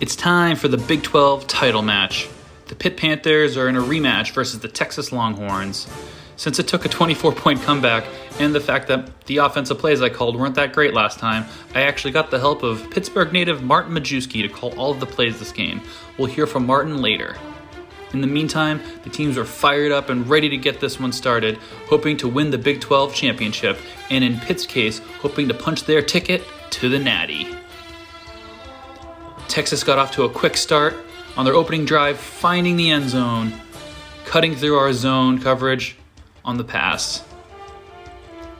It's time for the Big 12 title match. The Pitt Panthers are in a rematch versus the Texas Longhorns. Since it took a 24-point comeback and the fact that the offensive plays I called weren't that great last time, I actually got the help of Pittsburgh native Martin Majewski to call all of the plays this game. We'll hear from Martin later. In the meantime, the teams are fired up and ready to get this one started, hoping to win the Big 12 championship, and in Pitt's case, hoping to punch their ticket to the Natty. Texas got off to a quick start on their opening drive, finding the end zone, cutting through our zone coverage on the pass.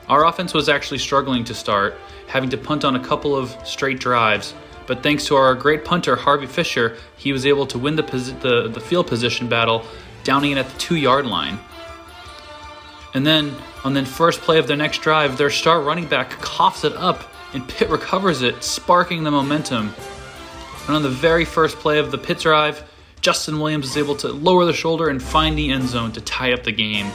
Our offense was actually struggling to start, having to punt on a couple of straight drives, but thanks to our great punter, Harvey Fisher, he was able to win the field position battle, downing it at the 2-yard line. And then, on the first play of their next drive, their star running back coughs it up, and Pitt recovers it, sparking the momentum. And on the very first play of the Pitt drive, Justin Williams is able to lower the shoulder and find the end zone to tie up the game.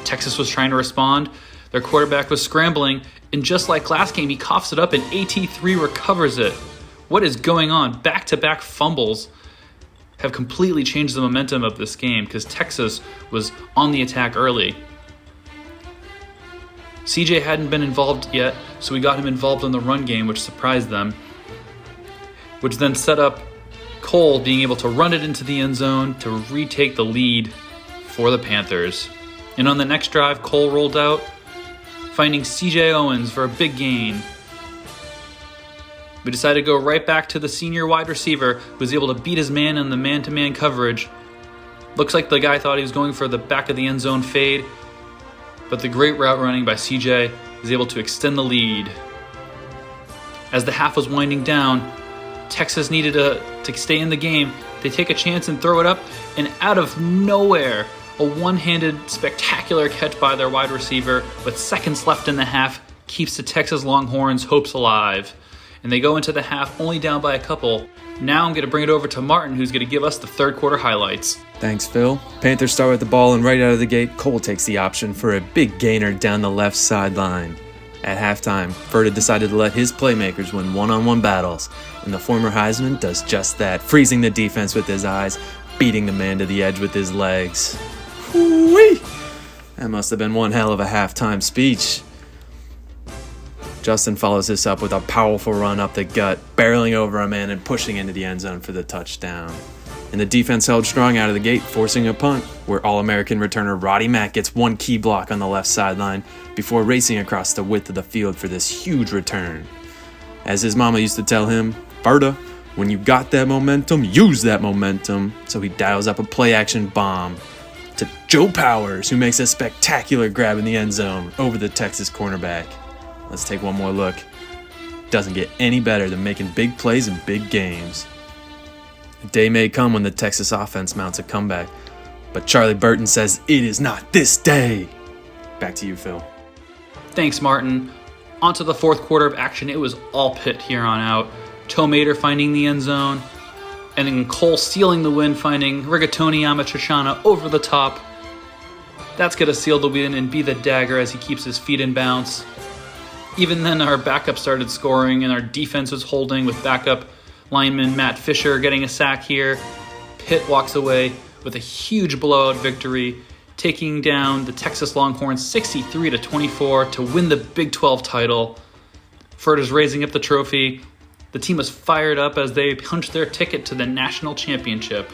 Texas was trying to respond. Their quarterback was scrambling, and just like last game, he coughs it up and AT3 recovers it. What is going on? Back-to-back fumbles have completely changed the momentum of this game because Texas was on the attack early. CJ hadn't been involved yet, so we got him involved in the run game, which surprised them, which then set up Cole being able to run it into the end zone to retake the lead for the Panthers. And on the next drive, Cole rolled out, finding CJ Owens for a big gain. We decided to go right back to the senior wide receiver who was able to beat his man in the man-to-man coverage. Looks like the guy thought he was going for the back of the end zone fade, but the great route running by CJ was able to extend the lead. As the half was winding down, Texas needed to stay in the game. They take a chance and throw it up, and out of nowhere, a one-handed spectacular catch by their wide receiver with seconds left in the half keeps the Texas Longhorns' hopes alive. And they go into the half only down by a couple. Now I'm going to bring it over to Martin, who's going to give us the third quarter highlights. Thanks, Phil. Panthers start with the ball, and right out of the gate, Cole takes the option for a big gainer down the left sideline. At halftime, Ferda decided to let his playmakers win one-on-one battles, and the former Heisman does just that, freezing the defense with his eyes, beating the man to the edge with his legs. Whoo-wee! That must have been one hell of a halftime speech. Justin follows this up with a powerful run up the gut, barreling over a man and pushing into the end zone for the touchdown. And the defense held strong out of the gate, forcing a punt, where All-American returner Roddy Mack gets one key block on the left sideline before racing across the width of the field for this huge return. As his mama used to tell him, Ferda, when you got that momentum, use that momentum. So he dials up a play-action bomb to Joe Powers, who makes a spectacular grab in the end zone over the Texas cornerback. Let's take one more look. Doesn't get any better than making big plays in big games. A day may come when the Texas offense mounts a comeback, but Charlie Burton says it is not this day. Back to you, Phil. Thanks, Martin. On to the fourth quarter of action. It was all Pitt here on out. Tomater finding the end zone, and then Cole stealing the win, finding Rigatoni Amachishana over the top. That's going to seal the win and be the dagger as he keeps his feet in bounds. Even then, our backup started scoring, and our defense was holding with backup lineman Matt Fisher getting a sack here. Pitt walks away with a huge blowout victory, taking down the Texas Longhorns 63-24 to win the Big 12 title. Ferda's raising up the trophy. The team was fired up as they punched their ticket to the national championship.